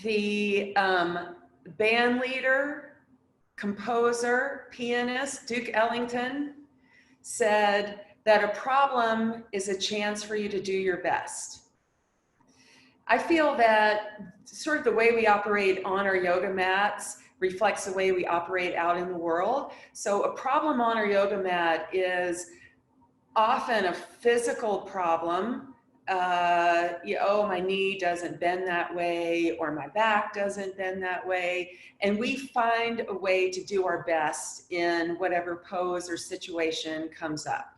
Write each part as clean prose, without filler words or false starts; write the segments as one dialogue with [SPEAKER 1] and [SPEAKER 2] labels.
[SPEAKER 1] The band leader, composer, pianist, Duke Ellington, said that a problem is a chance for you to do your best. I feel that sort of the way we operate on our yoga mats reflects the way we operate out in the world. So a problem on our yoga mat is often a physical problem. Oh, my knee doesn't bend that way, or my back doesn't bend that way. And we find a way to do our best in whatever pose or situation comes up.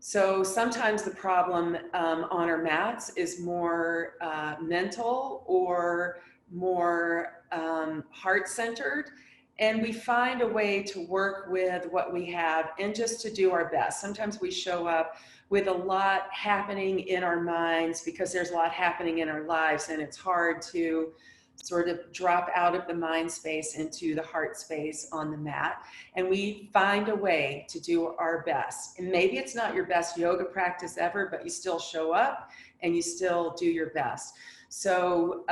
[SPEAKER 1] So sometimes the problem on our mats is more mental or more heart-centered. And we find a way to work with what we have and just to do our best. Sometimes we show up with a lot happening in our minds because there's a lot happening in our lives, and it's hard to sort of drop out of the mind space into the heart space on the mat. And we find a way to do our best. And maybe it's not your best yoga practice ever, but you still show up and you still do your best. So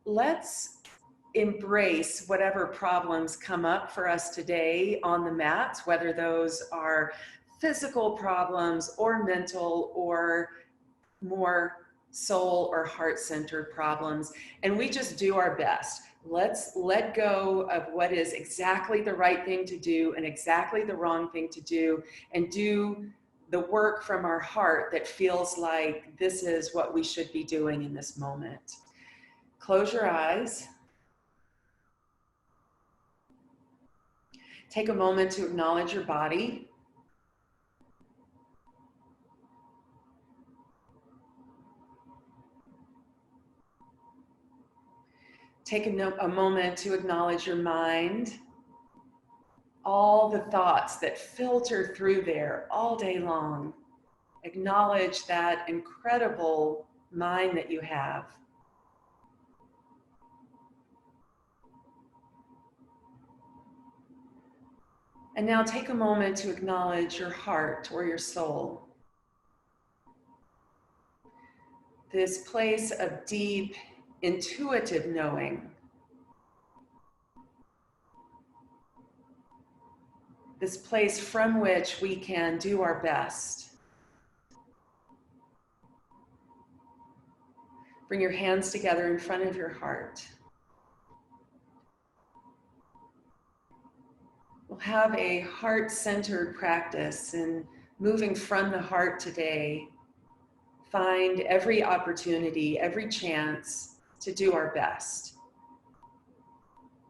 [SPEAKER 1] let's embrace whatever problems come up for us today on the mats, whether those are physical problems or mental or more soul or heart-centered problems, and we just do our best. Let's let go of what is exactly the right thing to do and exactly the wrong thing to do, and do the work from our heart that feels like this is what we should be doing in this moment. Close your eyes. Take a moment to acknowledge your body. Take a moment to acknowledge your mind, all the thoughts that filter through there all day long. Acknowledge that incredible mind that you have. And now take a moment to acknowledge your heart or your soul. This place of deep, intuitive knowing. This place from which we can do our best. Bring your hands together in front of your heart. We'll have a heart-centered practice in moving from the heart today. Find every opportunity, every chance to do our best.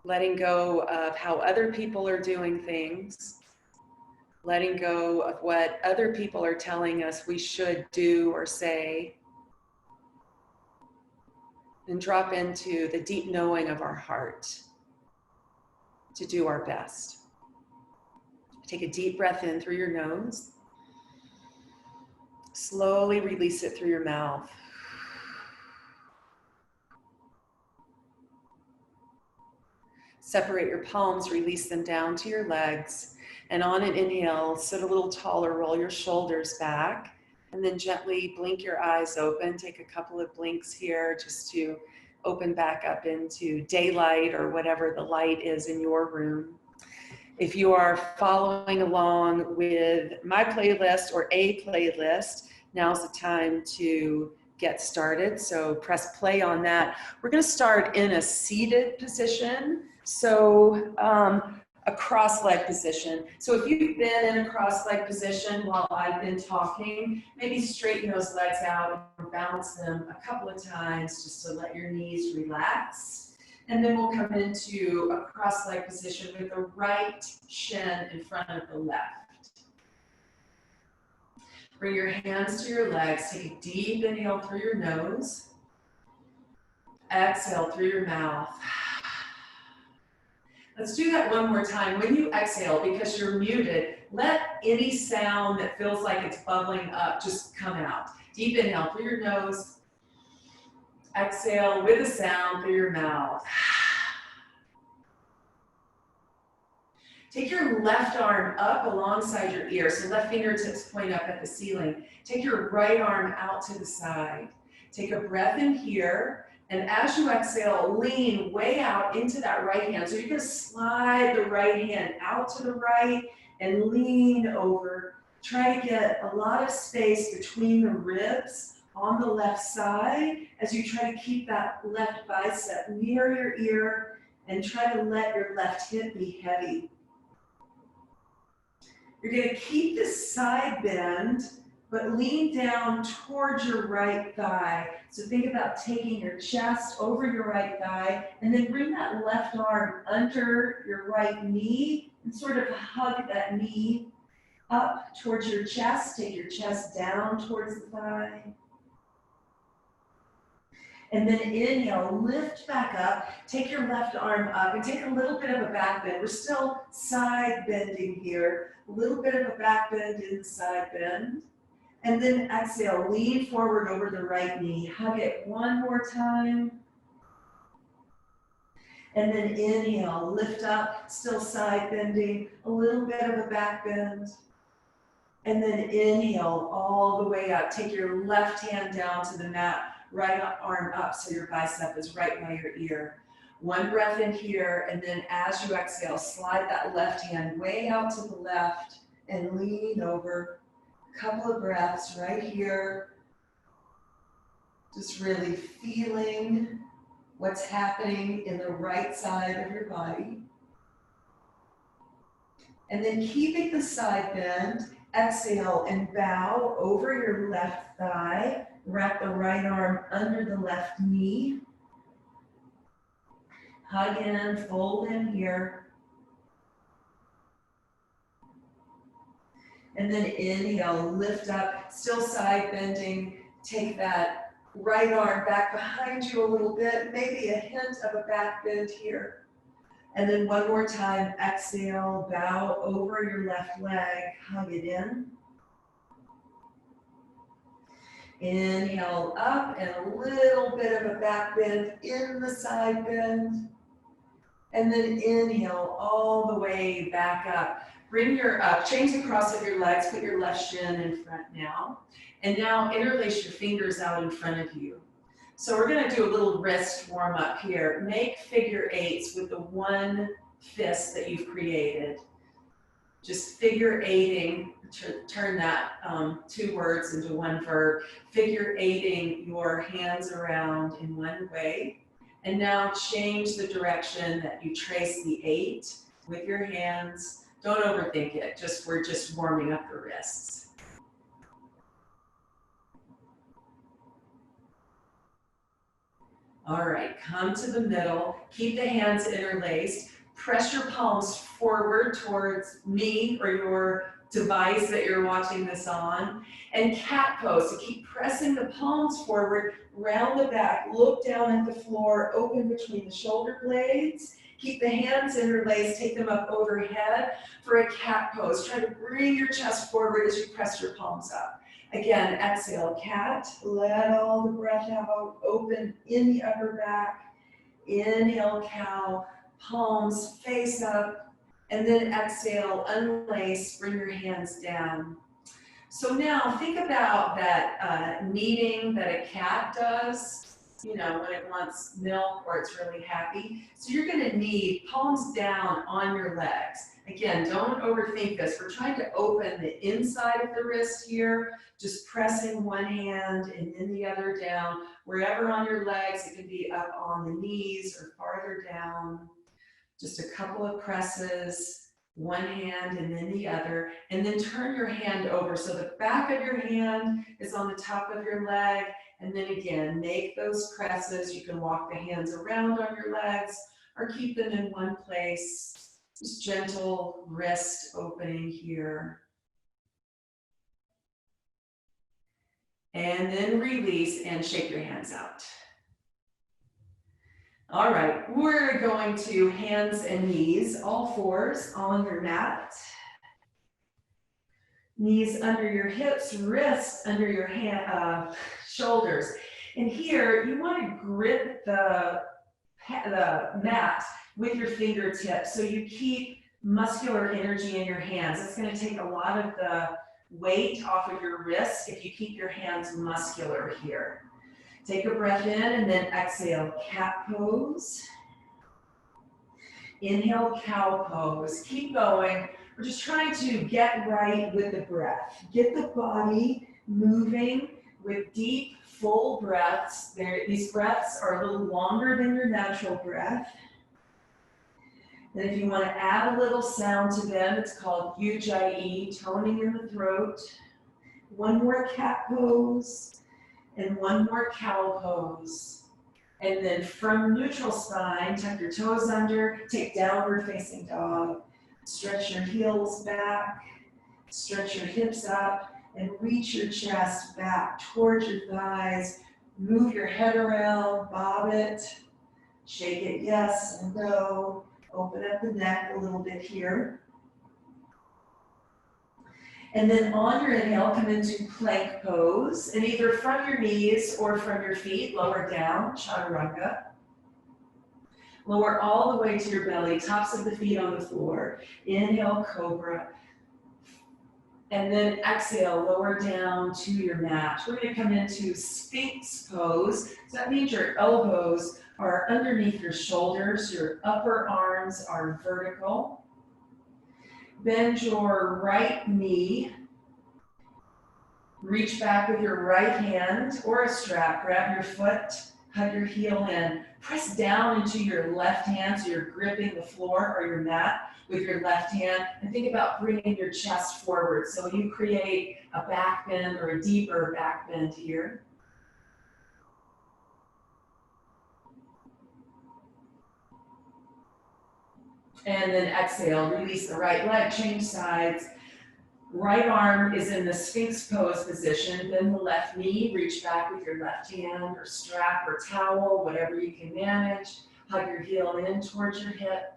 [SPEAKER 1] Letting go of how other people are doing things. Letting go of what other people are telling us we should do or say. And drop into the deep knowing of our heart to do our best. Take a deep breath in through your nose. Slowly release it through your mouth. Separate your palms, release them down to your legs. And on an inhale, sit a little taller, roll your shoulders back, and then gently blink your eyes open. Take a couple of blinks here just to open back up into daylight or whatever the light is in your room. If you are following along with my playlist or a playlist, now's the time to get started. So press play on that. We're going to start in a seated position. So a cross-leg position. So if you've been in a cross-leg position while I've been talking, maybe straighten those legs out and bounce them a couple of times just to let your knees relax. And then we'll come into a cross-leg position with the right shin in front of the left. Bring your hands to your legs. Take a deep inhale through your nose. Exhale through your mouth. Let's do that one more time. When you exhale, because you're muted, let any sound that feels like it's bubbling up just come out. Deep inhale through your nose. Exhale with a sound through your mouth. Take your left arm up alongside your ear, so left fingertips point up at the ceiling. Take your right arm out to the side. Take a breath in here, And as you exhale, lean way out into that right hand. So you're gonna slide the right hand out to the right and lean over. Try to get a lot of space between the ribs on the left side as you try to keep that left bicep near your ear and try to let your left hip be heavy. You're gonna keep this side bend, but lean down towards your right thigh. So think about taking your chest over your right thigh and then bring that left arm under your right knee and sort of hug that knee up towards your chest. Take your chest down towards the thigh. And then inhale, lift back up, take your left arm up and take a little bit of a back bend. We're still side bending here. A little bit of a back bend in the side bend. And then exhale, lean forward over the right knee. Hug it one more time. And then inhale, lift up, still side bending, a little bit of a back bend. And then inhale all the way up. Take your left hand down to the mat, right arm up so your bicep is right by your ear. One breath in here, and then as you exhale, slide that left hand way out to the left and lean over. Couple of breaths right here. Just really feeling what's happening in the right side of your body. And then keeping the side bend, exhale and bow over your left thigh. Wrap the right arm under the left knee. Hug in, fold in here. And then inhale, lift up, still side bending. Take that right arm back behind you a little bit, maybe a hint of a back bend here. And then one more time, exhale, bow over your left leg, hug it in. Inhale up and a little bit of a back bend in the side bend. And then inhale all the way back up. Bring your, change the cross of your legs, put your left shin in front now. And now interlace your fingers out in front of you. So we're gonna do a little wrist warm up here. Make figure eights with the one fist that you've created. Just figure eighting, turn that two words into one verb. Figure eighting your hands around in one way. And now change the direction that you trace the 8 with your hands. Don't overthink it, we're just warming up the wrists. All right, come to the middle, keep the hands interlaced, press your palms forward towards me or your device that you're watching this on, and cat pose. So keep pressing the palms forward, round the back, look down at the floor, open between the shoulder blades. Keep the hands interlaced, take them up overhead for a cat pose. Try to bring your chest forward as you press your palms up. Again, exhale, cat, let all the breath out, open in the upper back. Inhale, cow, palms face up, and then exhale, unlace, bring your hands down. So now think about that kneading that a cat does, you know, when it wants milk or it's really happy. So you're gonna knead palms down on your legs. Again, don't overthink this. We're trying to open the inside of the wrist here, just pressing one hand and then the other down. Wherever on your legs, it can be up on the knees or farther down. Just a couple of presses, one hand and then the other, and then turn your hand over. So the back of your hand is on the top of your leg, and then again, make those presses. You can walk the hands around on your legs or keep them in one place. Just gentle wrist opening here. And then release and shake your hands out. All right, we're going to hands and knees, all fours on your mat. Knees under your hips, wrists under your shoulders. And here, you want to grip the mat with your fingertips so you keep muscular energy in your hands. It's going to take a lot of the weight off of your wrists if you keep your hands muscular here. Take a breath in and then exhale, cat pose. Inhale, cow pose. Keep going. We're just trying to get right with the breath. Get the body moving with deep, full breaths. These breaths are a little longer than your natural breath. And if you want to add a little sound to them, it's called Ujjayi, toning in the throat. One more cat pose and one more cow pose. And then from neutral spine, tuck your toes under, take downward facing dog. Stretch your heels back, stretch your hips up, and reach your chest back towards your thighs. Move your head around, bob it, shake it yes and no. Open up the neck a little bit here. And then on your inhale, come into plank pose, and either from your knees or from your feet, lower down, Chaturanga. Lower all the way to your belly, tops of the feet on the floor. Inhale, cobra. And then exhale, lower down to your mat. We're going to come into Sphinx Pose. So that means your elbows are underneath your shoulders, your upper arms are vertical. Bend your right knee. Reach back with your right hand or a strap. Grab your foot, hug your heel in. Press down into your left hand so you're gripping the floor or your mat with your left hand. And think about bringing your chest forward. So you create a back bend or a deeper back bend here. And then exhale, release the right leg, change sides. Right arm is in the Sphinx Pose position. Bend the left knee, reach back with your left hand or strap or towel, whatever you can manage. Hug your heel in towards your hip.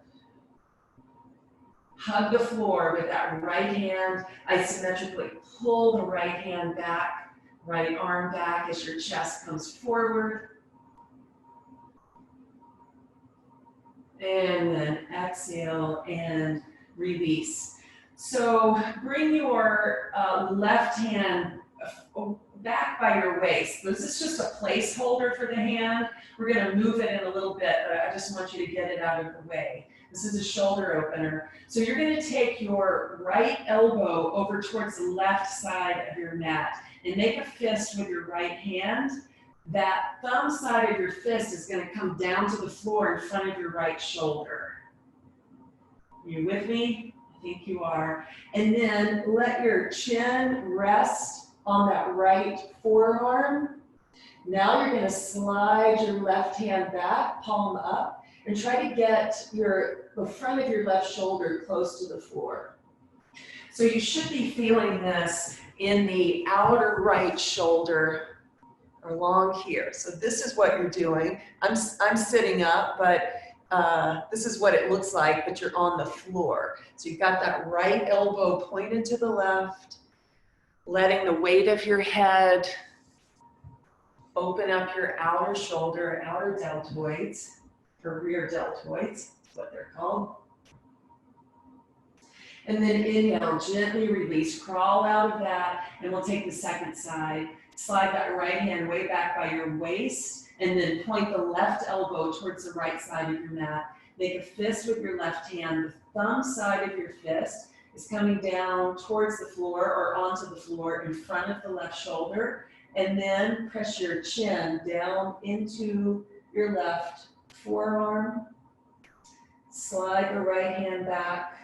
[SPEAKER 1] Hug the floor with that right hand. Isometrically pull the right hand back, right arm back as your chest comes forward. And then exhale and release. So bring your left hand back by your waist. This is just a placeholder for the hand. We're going to move it in a little bit, but I just want you to get it out of the way. This is a shoulder opener. So you're going to take your right elbow over towards the left side of your mat and make a fist with your right hand. That thumb side of your fist is going to come down to the floor in front of your right shoulder. You with me? I think you are. And then let your chin rest on that right forearm. Now you're going to slide your left hand back, palm up, and try to get the front of your left shoulder close to the floor. So you should be feeling this in the outer right shoulder along here. So this is what you're doing. I'm sitting up, but this is what it looks like, but you're on the floor. So you've got that right elbow pointed to the left, letting the weight of your head open up your outer shoulder, outer deltoids, or rear deltoids, is what they're called. And then inhale, gently release, crawl out of that, and we'll take the second side. Slide that right hand way back by your waist, and then point the left elbow towards the right side of your mat. Make a fist with your left hand. The thumb side of your fist is coming down towards the floor or onto the floor in front of the left shoulder. And then press your chin down into your left forearm. Slide the right hand back.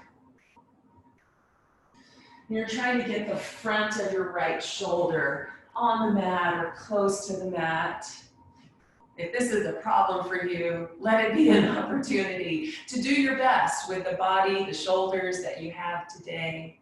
[SPEAKER 1] You're trying to get the front of your right shoulder on the mat or close to the mat. If this is a problem for you, let it be an opportunity to do your best with the body, the shoulders that you have today.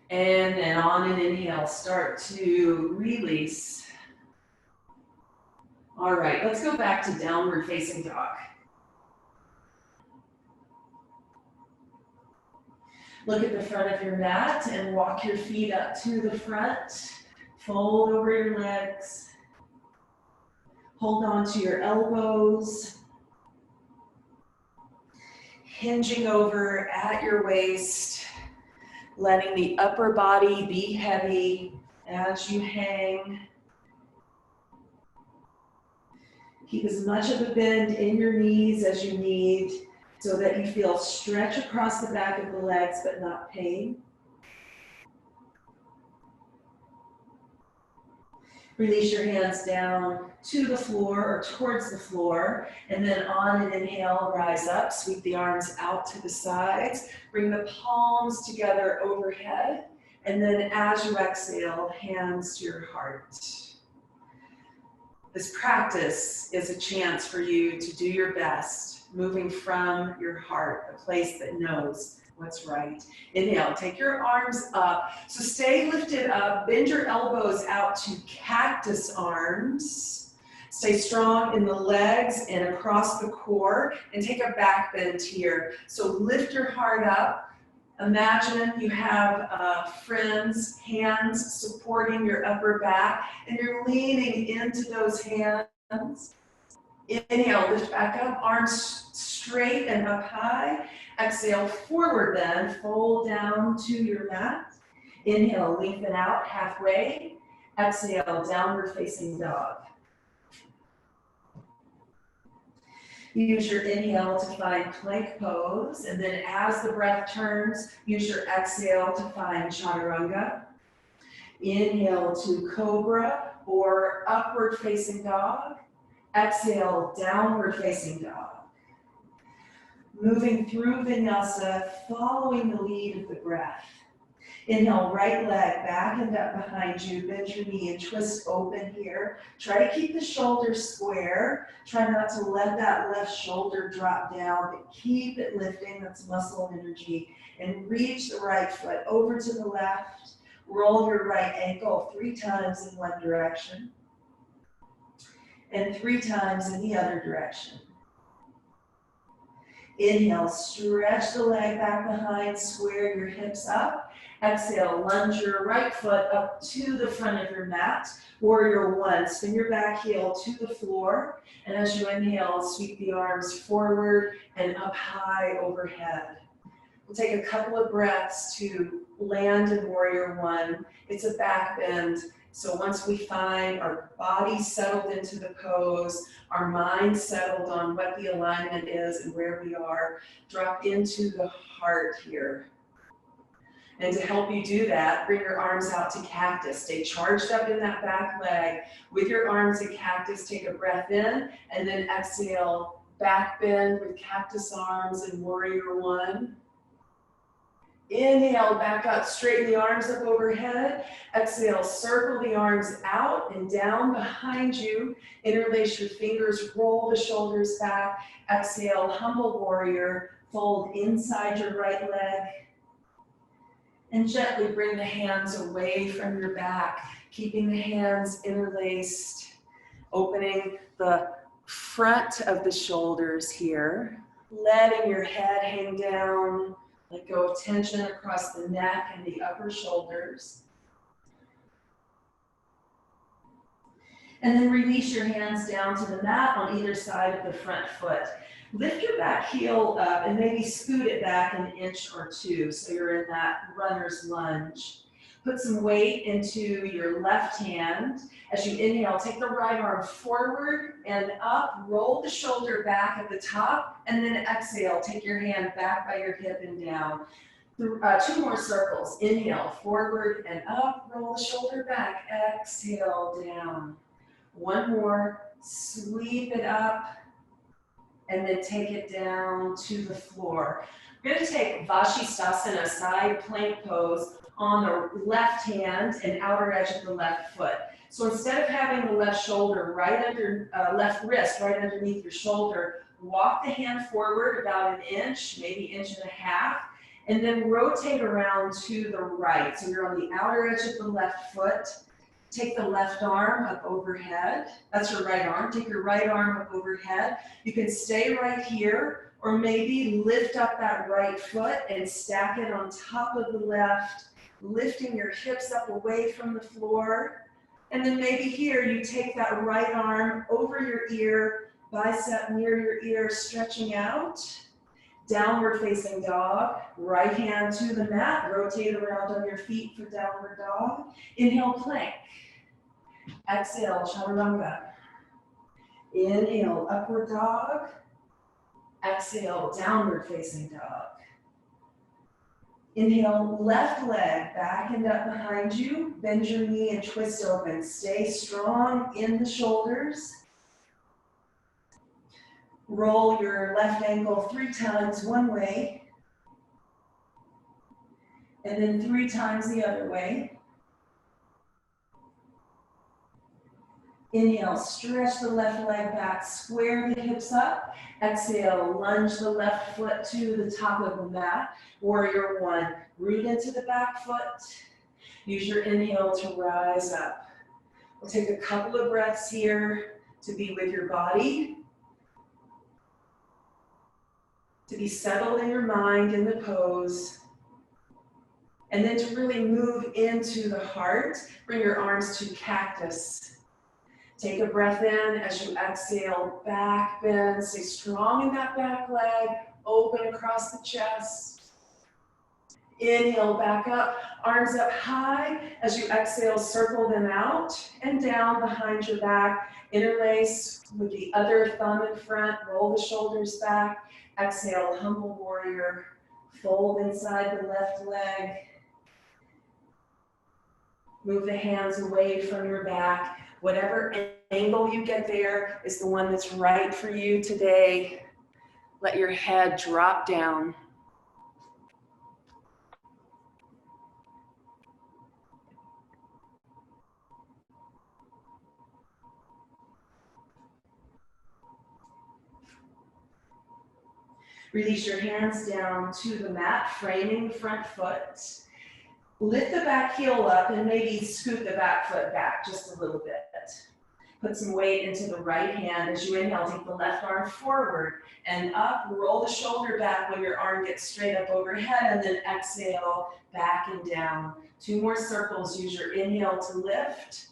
[SPEAKER 1] And then on an inhale, start to release. All right, let's go back to downward facing dog. Look at the front of your mat and walk your feet up to the front. Fold over your legs. Hold on to your elbows. hinging over at your waist, letting the upper body be heavy as you hang. Keep as much of a bend in your knees as you need so that you feel stretch across the back of the legs but not pain. Release your hands down to the floor or towards the floor, and then on an inhale, rise up, sweep the arms out to the sides, bring the palms together overhead, and then as you exhale, hands to your heart. This practice is a chance for you to do your best, moving from your heart, a place that knows what's right. Inhale, take your arms up. So stay lifted up, bend your elbows out to cactus arms. Stay strong in the legs and across the core, and take a back bend here. So lift your heart up. Imagine you have a friend's hands supporting your upper back, and you're leaning into those hands. Inhale, lift back up, arms straight and up high. Exhale, forward bend, fold down to your mat. Inhale, lengthen out halfway. Exhale, downward facing dog. Use your inhale to find plank pose, and then as the breath turns, use your exhale to find chaturanga. Inhale to cobra or upward facing dog. Exhale, downward facing dog. Moving through vinyasa, following the lead of the breath. Inhale, right leg back and up behind you, bend your knee and twist open here. Try to keep the shoulders square. Try not to let that left shoulder drop down, but keep it lifting, that's muscle energy. And reach the right foot over to the left. Roll your right ankle 3 times in one direction, and 3 times in the other direction. Inhale, stretch the leg back behind, square your hips up. Exhale, lunge your right foot up to the front of your mat. Warrior 1, spin your back heel to the floor. And as you inhale, sweep the arms forward and up high overhead. We'll take a couple of breaths to land in Warrior 1. It's a back bend. So once we find our body settled into the pose, our mind settled on what the alignment is and where we are, drop into the heart here. And to help you do that, bring your arms out to cactus. Stay charged up in that back leg. With your arms in cactus, take a breath in, and then exhale, back bend with cactus arms in Warrior 1. Inhale, back up, straighten the arms up overhead. Exhale, circle the arms out and down behind you. Interlace your fingers, roll the shoulders back. Exhale, humble warrior, fold inside your right leg. And gently bring the hands away from your back, keeping the hands interlaced, opening the front of the shoulders here, letting your head hang down. Let go of tension across the neck and the upper shoulders. And then release your hands down to the mat on either side of the front foot. Lift your back heel up and maybe scoot it back an inch or 2 so you're in that runner's lunge. Put some weight into your left hand. As you inhale, take the right arm forward and up, roll the shoulder back at the top, and then exhale, take your hand back by your hip and down. 2 more circles. Inhale, forward and up, roll the shoulder back, exhale, down. 1 more, sweep it up, and then take it down to the floor. We're going to take Vashisthasana, side plank pose, on the left hand and outer edge of the left foot. So instead of having the left shoulder right under, left wrist right underneath your shoulder, walk the hand forward about 1 inch, maybe 1.5 inches, and then rotate around to the right. So you're on the outer edge of the left foot. Take the left arm up overhead. That's your right arm. Take your right arm up overhead. You can stay right here, or maybe lift up that right foot and stack it on top of the left, lifting your hips up away from the floor. And then maybe here you take that right arm over your ear, bicep near your ear, stretching out.
[SPEAKER 2] Downward facing dog, right hand to the mat, rotate around on your feet for downward dog. Inhale, plank. Exhale, chaturanga. Inhale, upward dog. Exhale, downward facing dog. Inhale, left leg back and up behind you. Bend your knee and twist open. Stay strong in the shoulders. Roll your left ankle 3 times one way, and then 3 times the other way. Inhale, stretch the left leg back, square the hips up. Exhale, lunge the left foot to the top of the mat. Warrior 1, root into the back foot. Use your inhale to rise up. We'll take a couple of breaths here to be with your body, to be settled in your mind in the pose, and then to really move into the heart. Bring your arms to cactus. Take a breath in as you exhale, back bend. Stay strong in that back leg, open across the chest. Inhale, back up, arms up high. As you exhale, circle them out and down behind your back. Interlace with the other thumb in front, roll the shoulders back. Exhale, humble warrior, fold inside the left leg. Move the hands away from your back. Whatever angle you get there is the one that's right for you today. Let your head drop down. Release your hands down to the mat, framing the front foot. Lift the back heel up and maybe scoot the back foot back just a little bit. Put some weight into the right hand. As you inhale, take the left arm forward and up. Roll the shoulder back when your arm gets straight up overhead, and then exhale, back and down. 2 more circles. Use your inhale to lift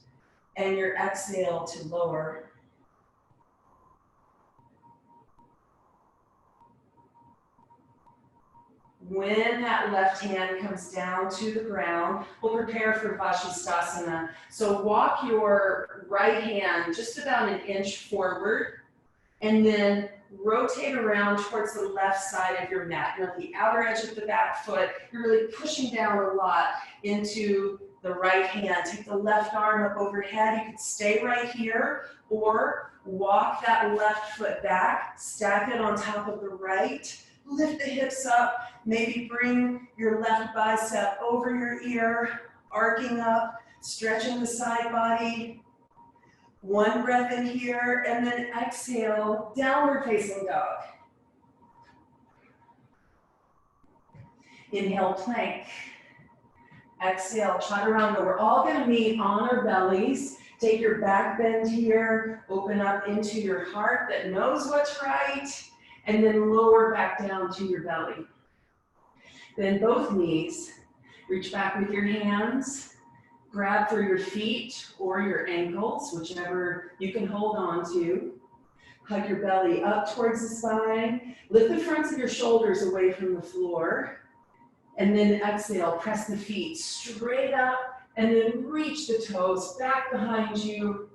[SPEAKER 2] and your exhale to lower. When that left hand comes down to the ground, we'll prepare for Vashisthasana. So walk your right hand just about an inch forward, and then rotate around towards the left side of your mat. You're on the outer edge of the back foot. You're really pushing down a lot into the right hand. Take the left arm up overhead. You could stay right here, or walk that left foot back, stack it on top of the right. Lift the hips up, maybe bring your left bicep over your ear, arcing up, stretching the side body. 1 breath in here, and then exhale, downward facing dog. Inhale, plank. Exhale, chaturanga. We're all gonna meet on our bellies. Take your back bend here, open up into your heart that knows what's right, and then lower back down to your belly. Then both knees, reach back with your hands, grab for your feet or your ankles, whichever you can hold on to. Hug your belly up towards the spine. Lift the fronts of your shoulders away from the floor. And then exhale, press the feet straight up, and then reach the toes back behind you.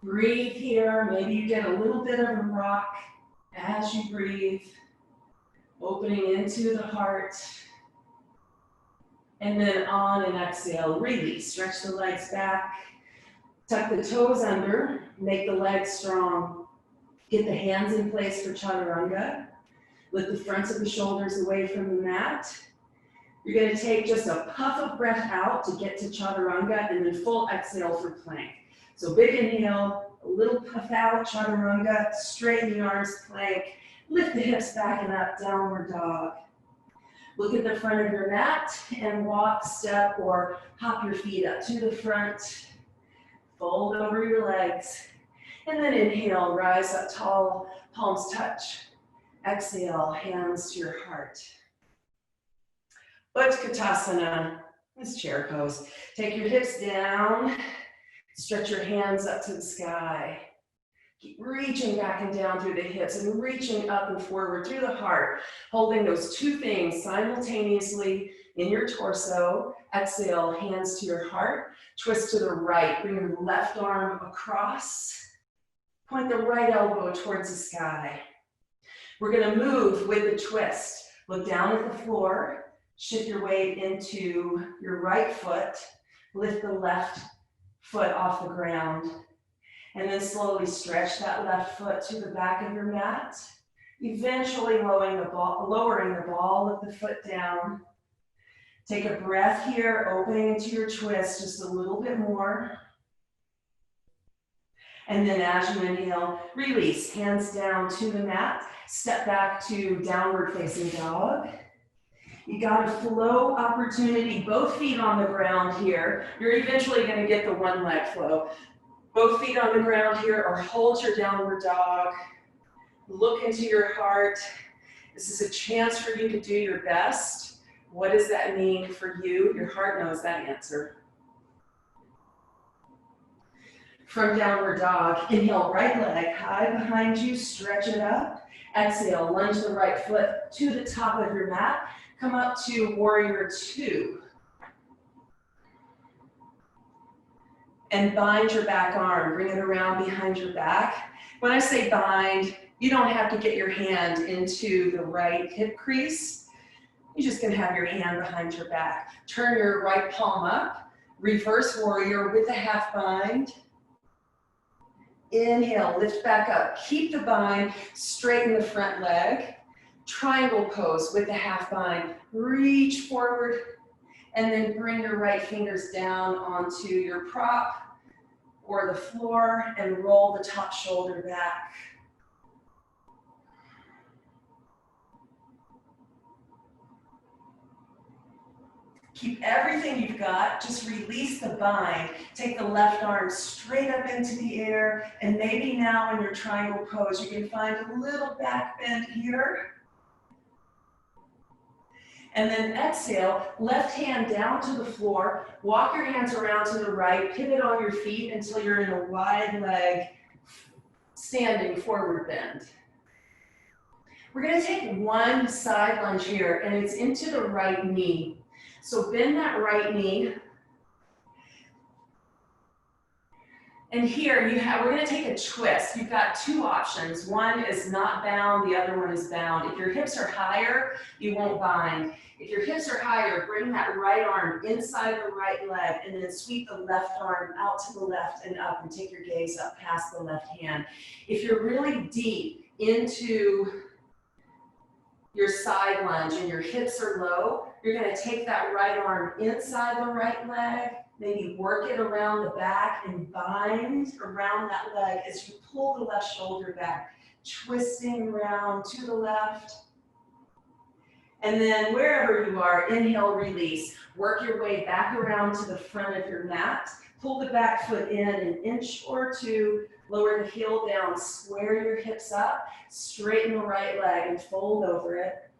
[SPEAKER 2] Breathe here. Maybe you get a little bit of a rock as you breathe, opening into the heart. And then on and exhale, release. Stretch the legs back. Tuck the toes under. Make the legs strong. Get the hands in place for chaturanga. Lift the fronts of the shoulders away from the mat. You're going to take just a puff of breath out to get to chaturanga, and then full exhale for plank. So big inhale, a little puff out, chaturanga, straighten the arms, plank. Lift the hips back and up, downward dog. Look at the front of your mat and walk, step, or hop your feet up to the front. Fold over your legs. And then inhale, rise up tall, palms touch. Exhale, hands to your heart. Utkatasana, this chair pose. Take your hips down, stretch your hands up to the sky. Keep reaching back and down through the hips and reaching up and forward through the heart, holding those two things simultaneously in your torso. Exhale, hands to your heart, twist to the right, bring your left arm across, point the right elbow towards the sky. We're gonna move with the twist. Look down at the floor, shift your weight into your right foot, lift the left foot off the ground, and then slowly stretch that left foot to the back of your mat, eventually lowering the ball of the foot down. Take a breath here, opening into your twist just a little bit more. And then as you inhale, release, hands down to the mat, step back to downward facing dog. You got a flow opportunity, both feet on the ground here. You're eventually gonna get the one leg flow. Both feet on the ground here, or hold your downward dog. Look into your heart. This is a chance for you to do your best. What does that mean for you? Your heart knows that answer. From downward dog, inhale, right leg high behind you, stretch it up. Exhale, lunge the right foot to the top of your mat. Come up to warrior two. And bind your back arm, bring it around behind your back. When I say bind, you don't have to get your hand into the right hip crease. You're just gonna have your hand behind your back. Turn your right palm up, reverse warrior with a half bind. Inhale, lift back up, keep the bind, straighten the front leg. Triangle pose with the half bind. Reach forward, and then bring your right fingers down onto your prop or the floor and roll the top shoulder back. Keep everything you've got, just release the bind. Take the left arm straight up into the air, and maybe now in your triangle pose, you can find a little back bend here. And then exhale, left hand down to the floor, walk your hands around to the right, pivot on your feet until you're in a wide leg, standing forward bend. We're gonna take one side lunge here, and it's into the right knee. So bend that right knee. And here we're gonna take a twist. You've got two options. One is not bound, the other one is bound. If your hips are higher, you won't bind. If your hips are higher, bring that right arm inside the right leg and then sweep the left arm out to the left and up and take your gaze up past the left hand. If you're really deep into your side lunge and your hips are low, you're gonna take that right arm inside the right leg, maybe work it around the back and bind around that leg as you pull the left shoulder back, twisting around to the left. And then wherever you are, inhale, release. Work your way back around to the front of your mat. Pull the back foot in an inch or two, lower the heel down, square your hips up, straighten the right leg and fold over it.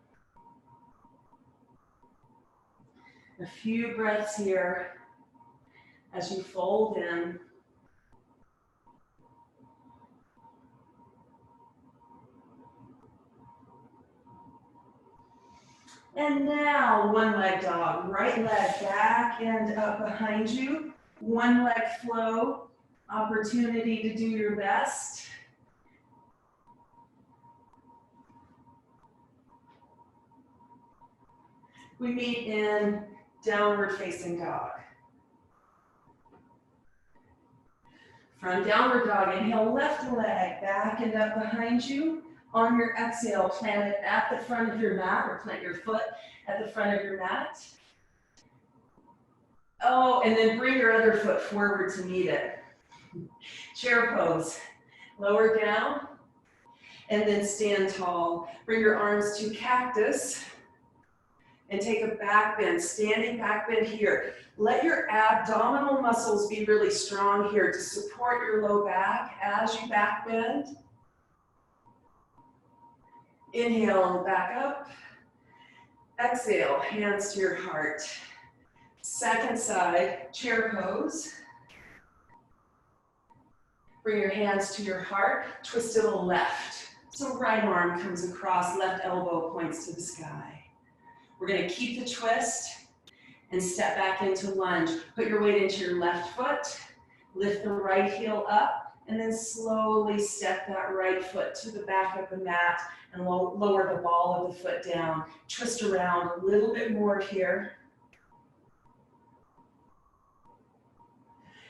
[SPEAKER 2] A few breaths here as you fold in. And now one leg dog, right leg back and up behind you. One leg flow, opportunity to do your best. We meet in downward facing dog. From downward dog, inhale, left leg back and up behind you. On your exhale, plant it at the front of your mat, or plant your foot at the front of your mat. Oh, and then bring your other foot forward to meet it. Chair pose. Lower down, and then stand tall. Bring your arms to cactus, and take a back bend, standing back bend here. Let your abdominal muscles be really strong here to support your low back as you back bend. Inhale and back up. Exhale, hands to your heart. Second side, chair pose. Bring your hands to your heart, twist to the left. So right arm comes across, left elbow points to the sky. We're gonna keep the twist and step back into lunge. Put your weight into your left foot, lift the right heel up, and then slowly step that right foot to the back of the mat and lower the ball of the foot down. Twist around a little bit more here.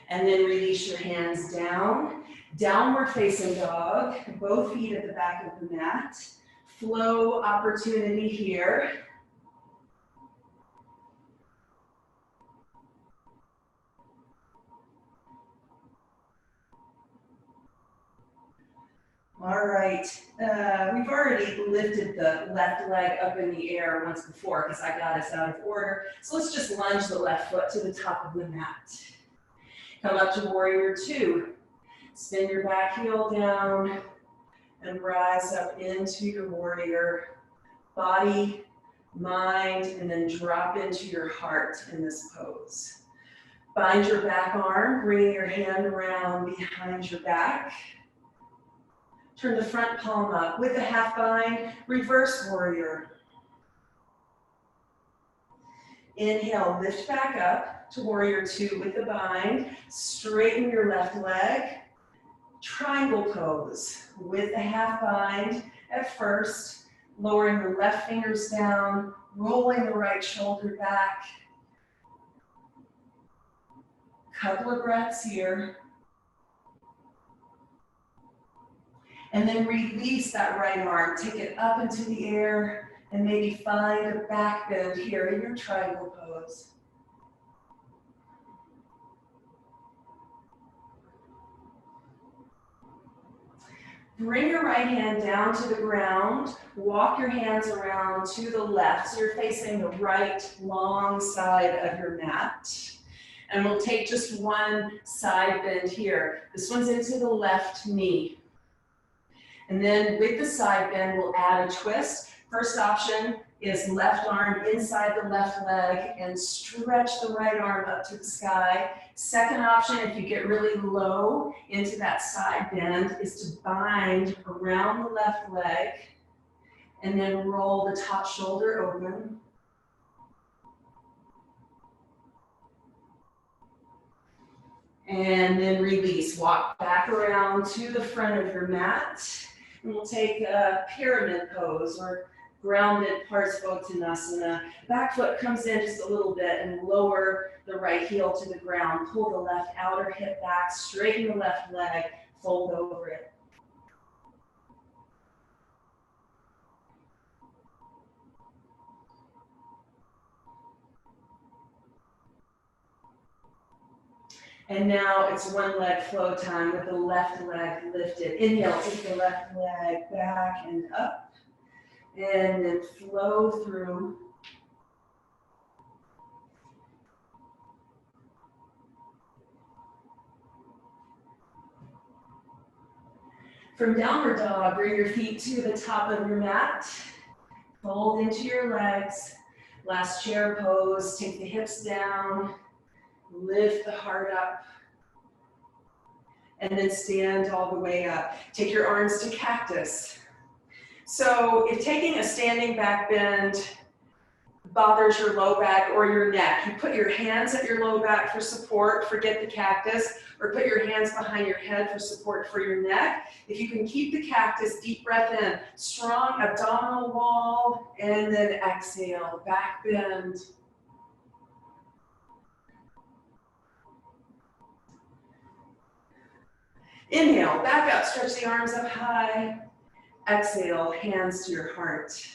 [SPEAKER 2] And then release your hands down. Downward facing dog, both feet at the back of the mat. Flow opportunity here. All right, we've already lifted the left leg up in the air once before because I got us out of order. So let's just lunge the left foot to the top of the mat. Come up to warrior two. Spin your back heel down and rise up into your warrior. Body, mind, and then drop into your heart in this pose. Bind your back arm, bring your hand around behind your back. Turn the front palm up with a half bind, reverse warrior. Inhale, lift back up to warrior two with the bind. Straighten your left leg. Triangle pose with the half bind at first. Lowering the left fingers down, rolling the right shoulder back. Couple of breaths here. And then release that right arm. Take it up into the air and maybe find a back bend here in your triangle pose. Bring your right hand down to the ground. Walk your hands around to the left so you're facing the right long side of your mat. And we'll take just one side bend here. This one's into the left knee. And then with the side bend, we'll add a twist. First option is left arm inside the left leg and stretch the right arm up to the sky. Second option, if you get really low into that side bend, is to bind around the left leg and then roll the top shoulder open. And then release. Walk back around to the front of your mat. And we'll take a pyramid pose or grounded Parsvottanasana. Back foot comes in just a little bit and lower the right heel to the ground. Pull the left outer hip back, straighten the left leg, fold over it. And now it's one leg flow time with the left leg lifted. Inhale, take the left leg back and up. And then flow through. From downward dog, bring your feet to the top of your mat. Fold into your legs. Last chair pose, take the hips down. Lift the heart up. And then stand all the way up. Take your arms to cactus. So if taking a standing back bend bothers your low back or your neck, you put your hands at your low back for support, forget the cactus, or put your hands behind your head for support for your neck. If you can keep the cactus, deep breath in, strong abdominal wall, and then exhale, back bend. Inhale, back up, stretch the arms up high. Exhale, hands to your heart.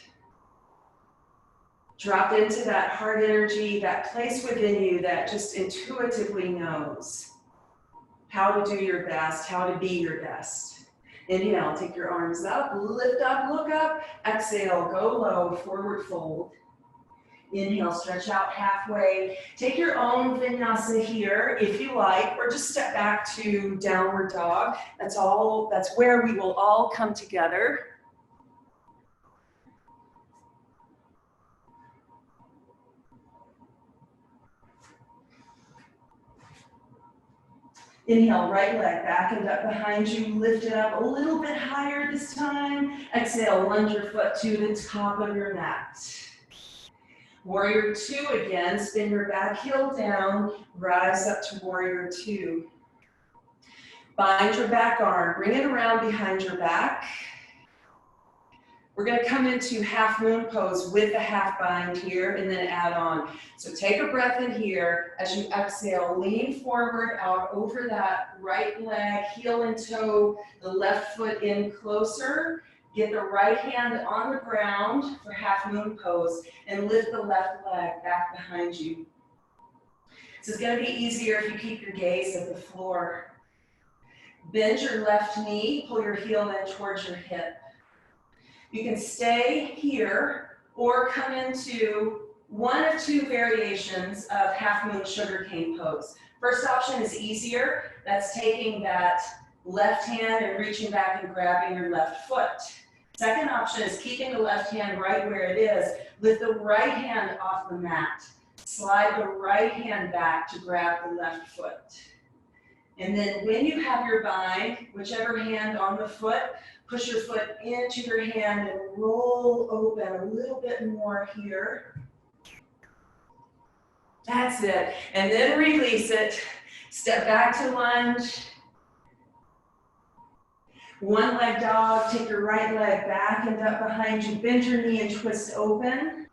[SPEAKER 2] Drop into that heart energy, that place within you that just intuitively knows how to do your best, how to be your best. Inhale, take your arms up, lift up, look up. Exhale, go low, forward fold. Inhale, stretch out halfway. Take your own vinyasa here if you like, or just step back to downward dog. That's where we will all come together. Inhale, right leg back and up behind you. Lift it up a little bit higher this time. Exhale, lunge your foot to the top of your mat. Warrior two again. Spin your back heel down. Rise up to warrior two. Bind your back arm. Bring it around behind your back. We're going to come into half moon pose with a half bind here and then add on. So take a breath in here. As you exhale, lean forward out over that right leg, heel and toe, the left foot in closer. Get the right hand on the ground for half moon pose and lift the left leg back behind you. This is going to be easier if you keep your gaze at the floor. Bend your left knee, pull your heel in towards your hip. You can stay here or come into one of two variations of half moon sugarcane pose. First option is easier. That's taking that left hand and reaching back and grabbing your left foot. Second option is keeping the left hand right where it is. Lift the right hand off the mat. Slide the right hand back to grab the left foot. And then when you have your bind, whichever hand on the foot, push your foot into your hand and roll open a little bit more here. That's it. And then release it. Step back to lunge. One leg dog. Take your right leg back and up behind you. Bend your knee and twist open.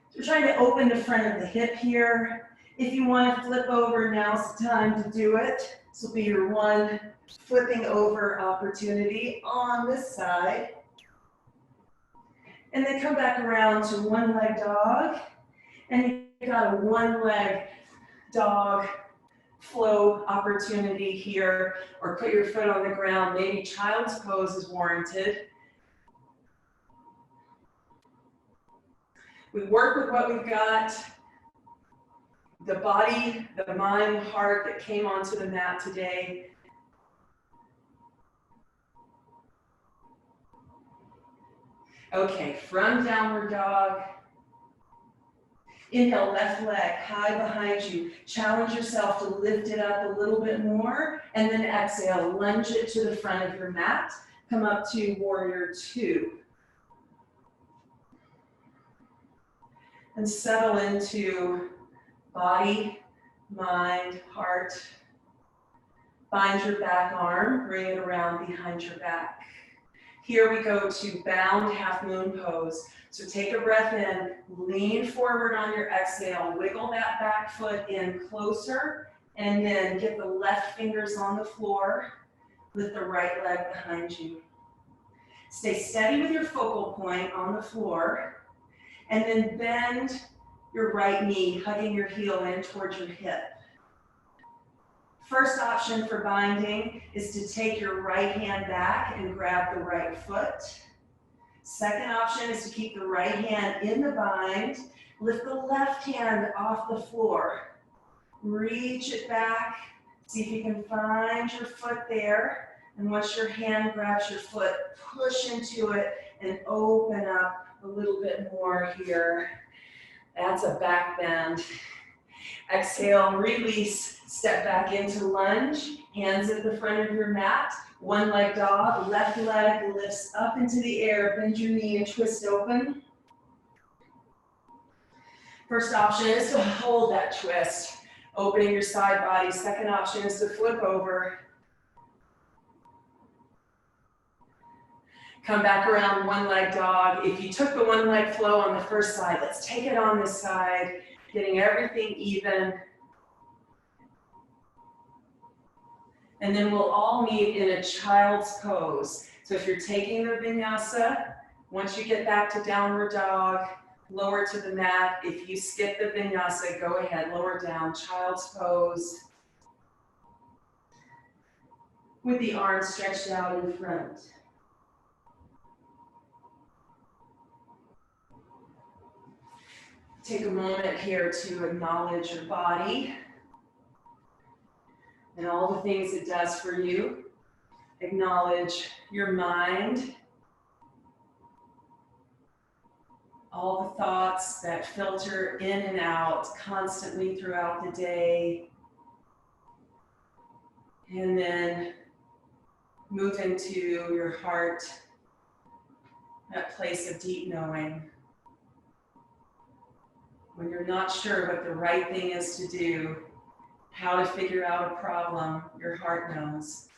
[SPEAKER 2] So we're trying to open the front of the hip here. If you want to flip over, now's the time to do it. This will be your one flipping over opportunity on this side. And then come back around to one leg dog. And you got a one leg dog flow opportunity here, or put your foot on the ground. Maybe child's pose is warranted. We work with what we've got. The body, the mind, the heart that came onto the mat today. Okay, from downward dog. Inhale, left leg high behind you. Challenge yourself to lift it up a little bit more. And then exhale, lunge it to the front of your mat. Come up to warrior two. And settle into body, mind, heart. Find your back arm, bring it around behind your back. Here we go to bound half moon pose. So take a breath in, lean forward on your exhale, wiggle that back foot in closer, and then get the left fingers on the floor, lift the right leg behind you. Stay steady with your focal point on the floor, and then bend your right knee, hugging your heel in towards your hip. First option for binding is to take your right hand back and grab the right foot. Second option is to keep the right hand in the bind, lift the left hand off the floor, reach it back, see if you can find your foot there, and once your hand grabs your foot, push into it and open up a little bit more here. That's a back bend. Exhale, release, step back into lunge, hands at the front of your mat, one leg dog, left leg lifts up into the air, bend your knee and twist open. First option is to hold that twist, opening your side body. Second option is to flip over. Come back around one leg dog. If you took the one leg flow on the first side, let's take it on this side, getting everything even. And then we'll all meet in a child's pose. So if you're taking the vinyasa, once you get back to downward dog, lower to the mat. If you skip the vinyasa, go ahead, lower down, child's pose. With the arms stretched out in front. Take a moment here to acknowledge your body and all the things it does for you. Acknowledge your mind, all the thoughts that filter in and out constantly throughout the day. And then move into your heart, that place of deep knowing. When you're not sure what the right thing is to do, how to figure out a problem, your heart knows.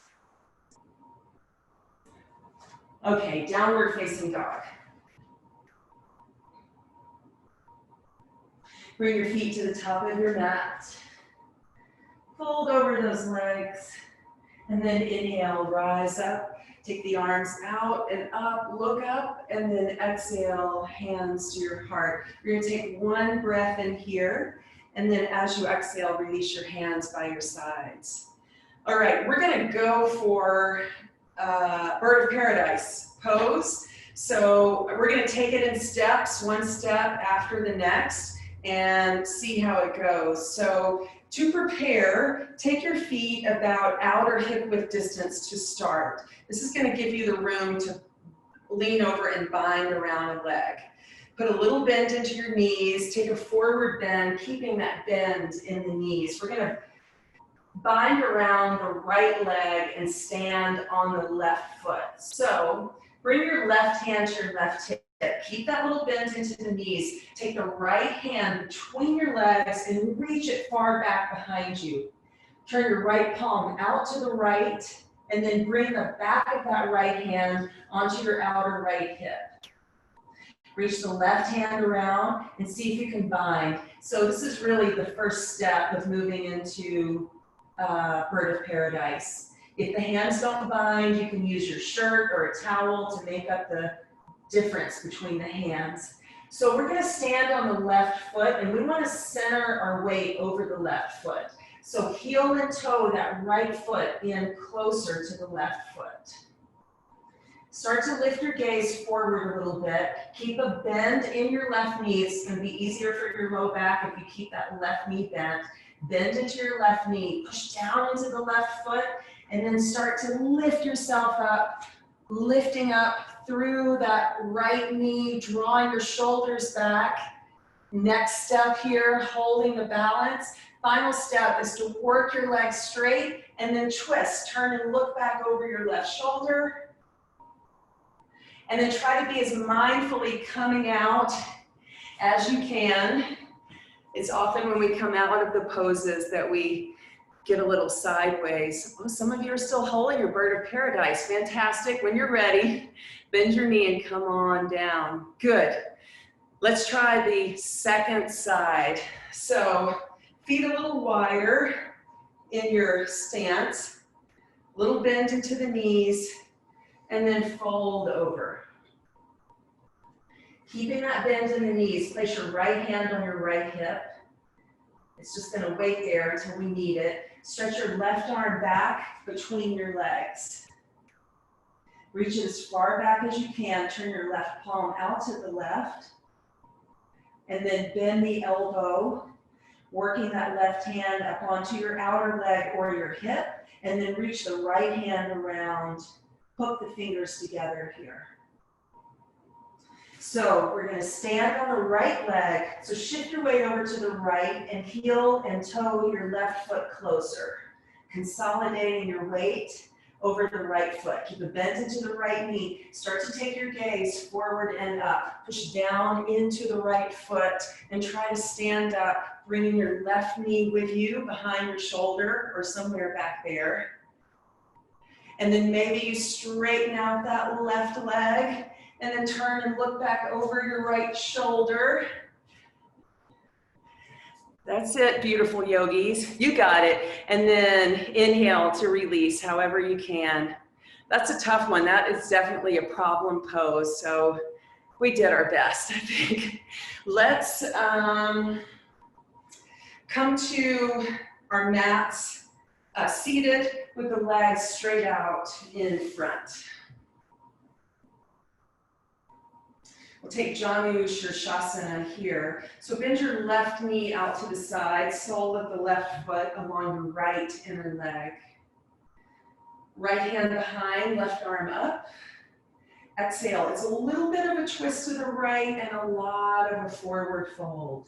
[SPEAKER 2] Okay, downward facing dog. Bring your feet to the top of your mat. Fold over those legs. And then inhale, rise up. Take the arms out and up, look up, and then exhale, hands to your heart. You're gonna take one breath in here, and then as you exhale, release your hands by your sides. All right, we're gonna go for Bird of Paradise pose. So we're gonna take it in steps, one step after the next, and see how it goes. So to prepare, take your feet about outer hip width distance to start. This is going to give you the room to lean over and bind around a leg. Put a little bend into your knees, take a forward bend, keeping that bend in the knees. We're going to bind around the right leg and stand on the left foot. So bring your left hand to your left hip. Keep that little bend into the knees. Take the right hand between your legs and reach it far back behind you. Turn your right palm out to the right and then bring the back of that right hand onto your outer right hip. Reach the left hand around and see if you can bind. So this is really the first step of moving into Bird of Paradise. If the hands don't bind, you can use your shirt or a towel to make up the difference between the hands. So we're going to stand on the left foot and we want to center our weight over the left foot. So heel and toe that right foot in closer to the left foot. Start to lift your gaze forward a little bit. Keep a bend in your left knee. It's going to be easier for your low back if you keep that left knee bent. Bend into your left knee. Push down into the left foot and then start to lift yourself up, lifting up through that right knee, drawing your shoulders back. Next step here, holding the balance. Final step is to work your legs straight and then twist. Turn and look back over your left shoulder. And then try to be as mindfully coming out as you can. It's often when we come out of the poses that we get a little sideways. Oh, some of you are still holding your Bird of Paradise. Fantastic. When you're ready, bend your knee and come on down. Good. Let's try the second side. So feet a little wider in your stance, little bend into the knees, and then fold over. Keeping that bend in the knees, place your right hand on your right hip. It's just going to wait there until we need it. Stretch your left arm back between your legs. Reach it as far back as you can. Turn your left palm out to the left. And then bend the elbow, working that left hand up onto your outer leg or your hip. And then reach the right hand around. Hook the fingers together here. So we're going to stand on the right leg. So shift your weight over to the right and heel and toe your left foot closer. Consolidating your weight over the right foot. Keep a bend into the right knee. Start to take your gaze forward and up. Push down into the right foot and try to stand up, bringing your left knee with you behind your shoulder or somewhere back there. And then maybe you straighten out that left leg and then turn and look back over your right shoulder. That's it, beautiful yogis. You got it. And then inhale to release however you can. That's a tough one. That is definitely a problem pose. So we did our best, I think. Let's come to our mats seated with the legs straight out in front. We'll take Janu Shavasana here. So bend your left knee out to the side, sole of the left foot along your right inner leg. Right hand behind, left arm up. Exhale. It's a little bit of a twist to the right and a lot of a forward fold.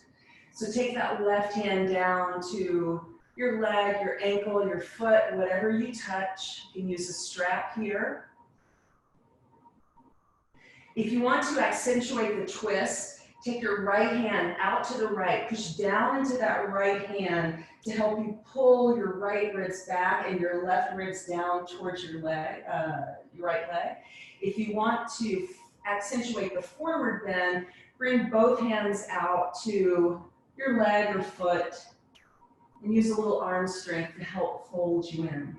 [SPEAKER 2] So take that left hand down to your leg, your ankle, your foot, whatever you touch. You can use a strap here. If you want to accentuate the twist, take your right hand out to the right, push down into that right hand to help you pull your right ribs back and your left ribs down towards your leg, your right leg. If you want to accentuate the forward bend, bring both hands out to your leg or foot and use a little arm strength to help fold you in.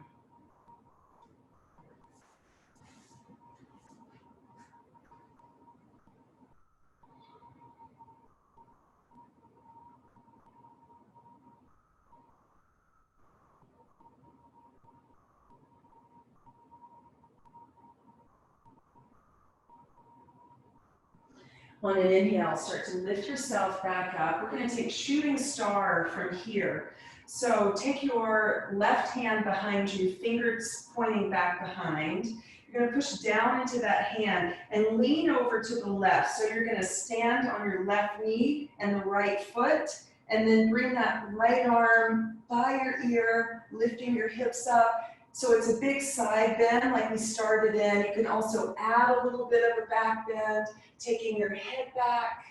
[SPEAKER 2] On an inhale, start to lift yourself back up. We're going to take shooting star from here. So take your left hand behind you, fingers pointing back behind. You're going to push down into that hand and lean over to the left. So you're going to stand on your left knee and the right foot, and then bring that right arm by your ear, lifting your hips up. So it's a big side bend like we started in. You can also add a little bit of a back bend, taking your head back.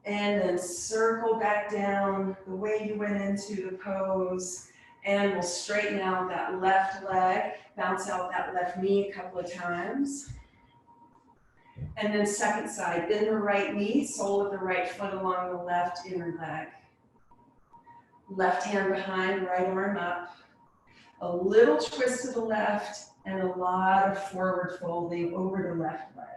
[SPEAKER 2] And then circle back down the way you went into the pose. And we'll straighten out that left leg, bounce out that left knee a couple of times. And then second side, bend the right knee, sole of the right foot along the left inner leg. Left hand behind, right arm up. A little twist to the left and a lot of forward folding over the left leg.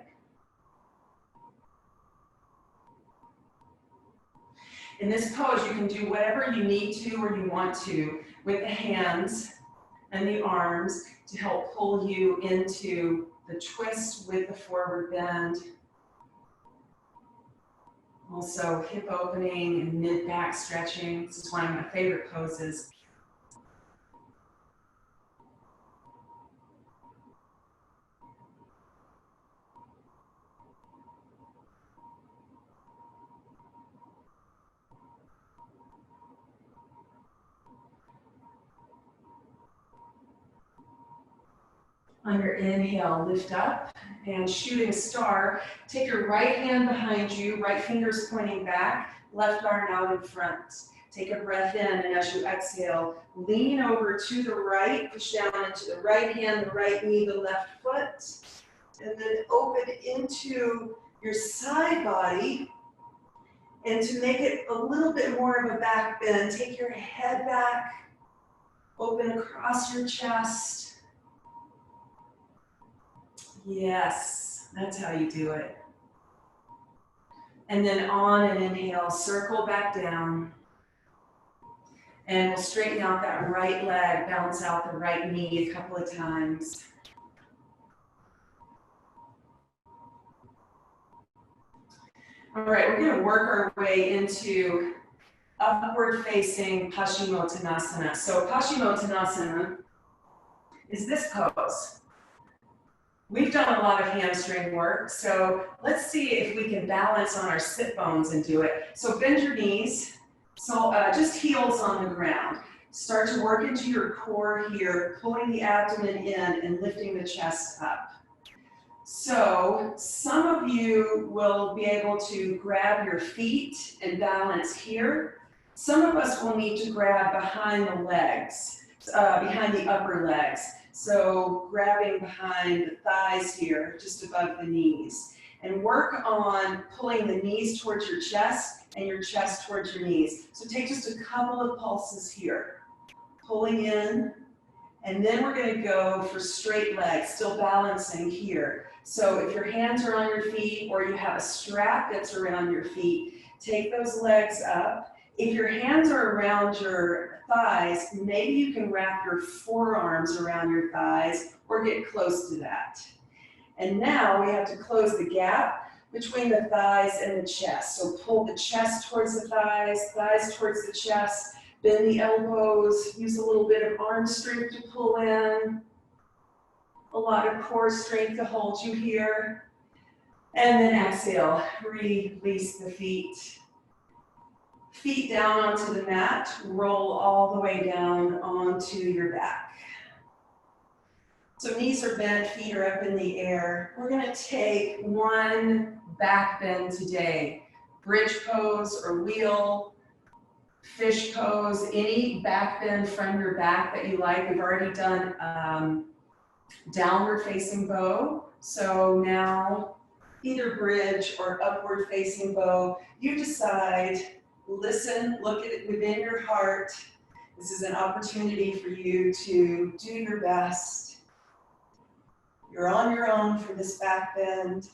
[SPEAKER 2] In this pose, you can do whatever you need to or you want to with the hands and the arms to help pull you into the twist with the forward bend. Also hip opening and mid-back stretching. This is one of my favorite poses. On your inhale, lift up and shooting star. Take your right hand behind you, right fingers pointing back, left arm out in front. Take a breath in, and as you exhale, lean over to the right, push down into the right hand, the right knee, the left foot, and then open into your side body. And to make it a little bit more of a back bend, take your head back, open across your chest. Yes, that's how you do it. And then on an inhale, circle back down. And we'll straighten out that right leg, bounce out the right knee a couple of times. All right, we're going to work our way into upward facing Paschimottanasana. So Paschimottanasana is this pose. We've done a lot of hamstring work, so let's see if we can balance on our sit bones and do it. So bend your knees, so just heels on the ground. Start to work into your core here, pulling the abdomen in and lifting the chest up. So some of you will be able to grab your feet and balance here. Some of us will need to grab behind the legs, behind the upper legs. So grabbing behind the thighs here, just above the knees. And work on pulling the knees towards your chest and your chest towards your knees. So take just a couple of pulses here. Pulling in, and then we're going to go for straight legs, still balancing here. So if your hands are on your feet or you have a strap that's around your feet, take those legs up. If your hands are around your thighs, maybe you can wrap your forearms around your thighs or get close to that. And now we have to close the gap between the thighs and the chest. So pull the chest towards the thighs, thighs towards the chest, bend the elbows, use a little bit of arm strength to pull in, a lot of core strength to hold you here. And then exhale, release the feet. Feet down onto the mat, roll all the way down onto your back. So knees are bent, feet are up in the air. We're gonna take one back bend today. Bridge pose or wheel, fish pose, any back bend from your back that you like. We've already done downward facing bow. So now either bridge or upward facing bow, you decide. Listen, look at it within your heart. This is an opportunity for you to do your best. You're on your own for this back bend.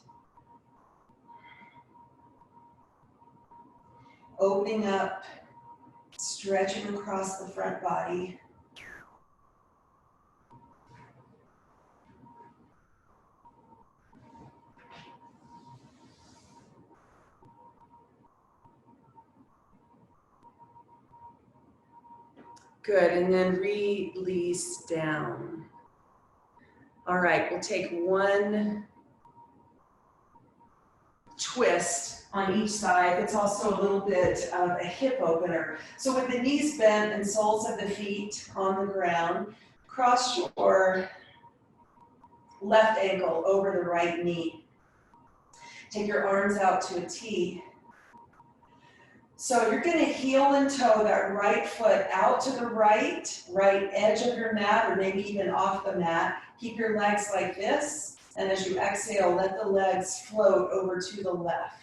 [SPEAKER 2] Opening up, stretching across the front body. Good, and then release down. All right, we'll take one twist on each side. It's also a little bit of a hip opener. So with the knees bent and soles of the feet on the ground, cross your left ankle over the right knee. Take your arms out to a T. So you're going to heel and toe that right foot out to the right edge of your mat, or maybe even off the mat. Keep your legs like this, and as you exhale, let the legs float over to the left.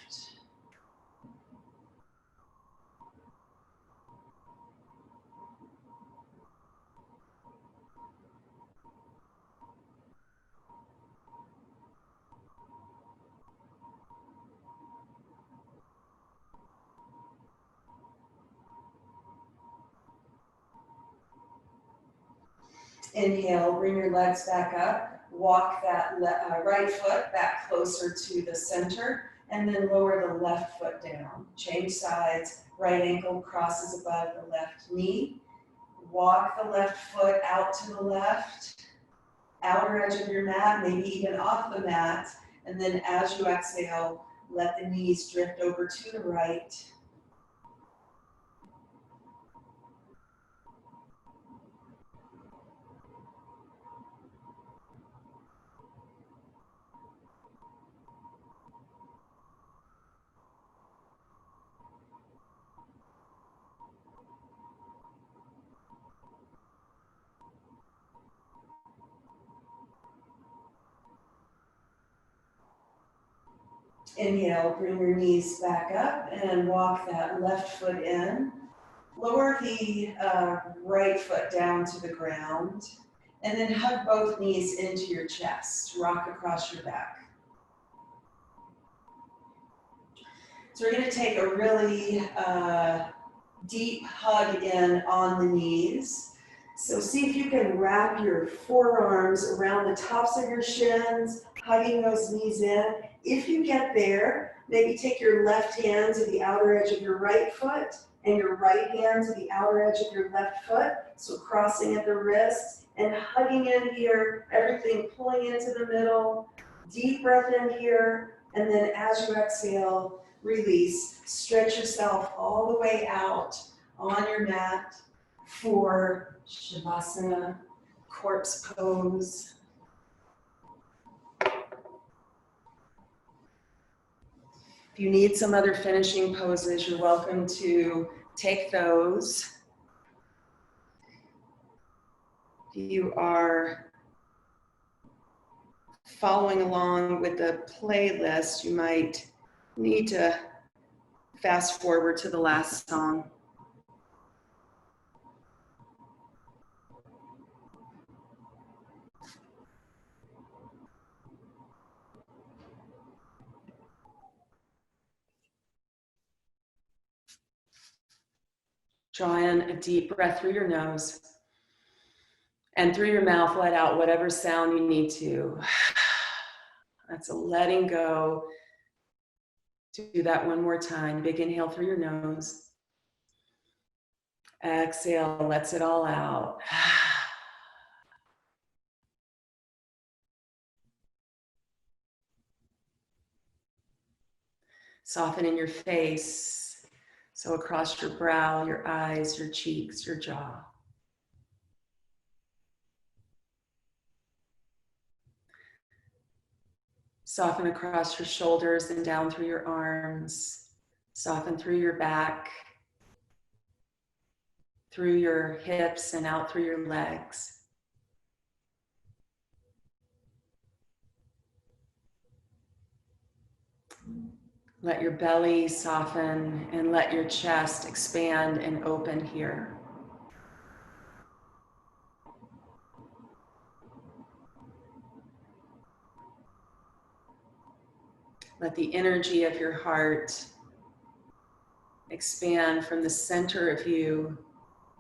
[SPEAKER 2] Inhale, bring your legs back up, walk that right foot back closer to the center, and then lower the left foot down. Change sides, right ankle crosses above the left knee. Walk the left foot out to the left, outer edge of your mat, maybe even off the mat, and then as you exhale, let the knees drift over to the right. Inhale, bring your knees back up and walk that left foot in. Lower the right foot down to the ground, and then hug both knees into your chest. Rock across your back. So we're going to take a really deep hug in on the knees. So see if you can wrap your forearms around the tops of your shins, hugging those knees in. If you get there, maybe take your left hand to the outer edge of your right foot and your right hand to the outer edge of your left foot. So crossing at the wrists and hugging in here, everything pulling into the middle. Deep breath in here, and then as you exhale, release. Stretch yourself all the way out on your mat for Shavasana, corpse pose. If you need some other finishing poses, you're welcome to take those. If you are following along with the playlist, you might need to fast forward to the last song. Draw in a deep breath through your nose, and through your mouth, let out whatever sound you need to. That's a letting go. Do that one more time. Big inhale through your nose. Exhale, lets it all out. Soften in your face.
[SPEAKER 1] So across your brow, your eyes, your cheeks, your jaw. Soften across your shoulders and down through your arms. Soften through your back, through your hips and out through your legs. Let your belly soften and let your chest expand and open here. Let the energy of your heart expand from the center of you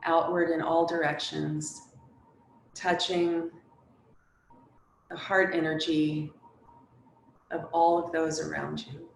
[SPEAKER 1] outward in all directions, touching the heart energy of all of those around you.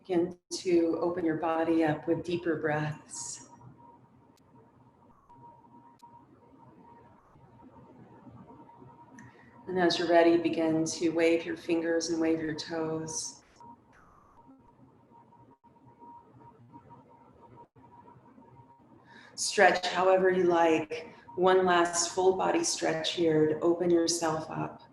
[SPEAKER 1] Begin to open your body up with deeper breaths. And as you're ready, begin to wave your fingers and wave your toes. Stretch however you like. One last full body stretch here to open yourself up.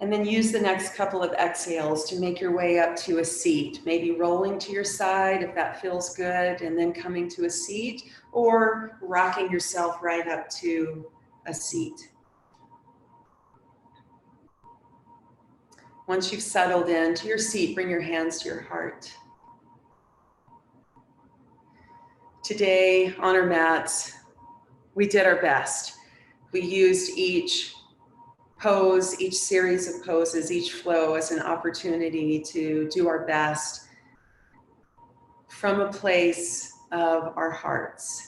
[SPEAKER 1] And then use the next couple of exhales to make your way up to a seat, maybe rolling to your side if that feels good, and then coming to a seat, or rocking yourself right up to a seat. Once you've settled into your seat, bring your hands to your heart. Today on our mats, we did our best. We used each pose, each series of poses, each flow as an opportunity to do our best from a place of our hearts.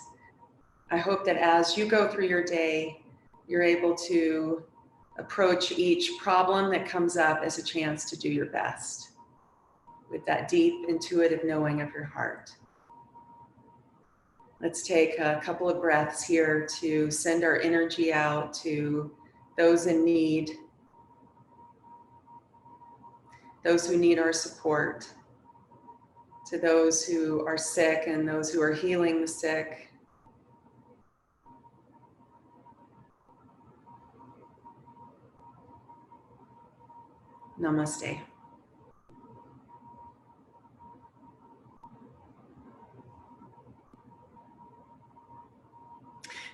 [SPEAKER 1] I hope that as you go through your day, you're able to approach each problem that comes up as a chance to do your best with that deep intuitive knowing of your heart. Let's take a couple of breaths here to send our energy out to those in need, those who need our support. to those who are sick and those who are healing the sick. Namaste.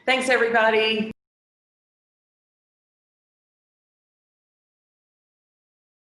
[SPEAKER 1] Thanks, everybody.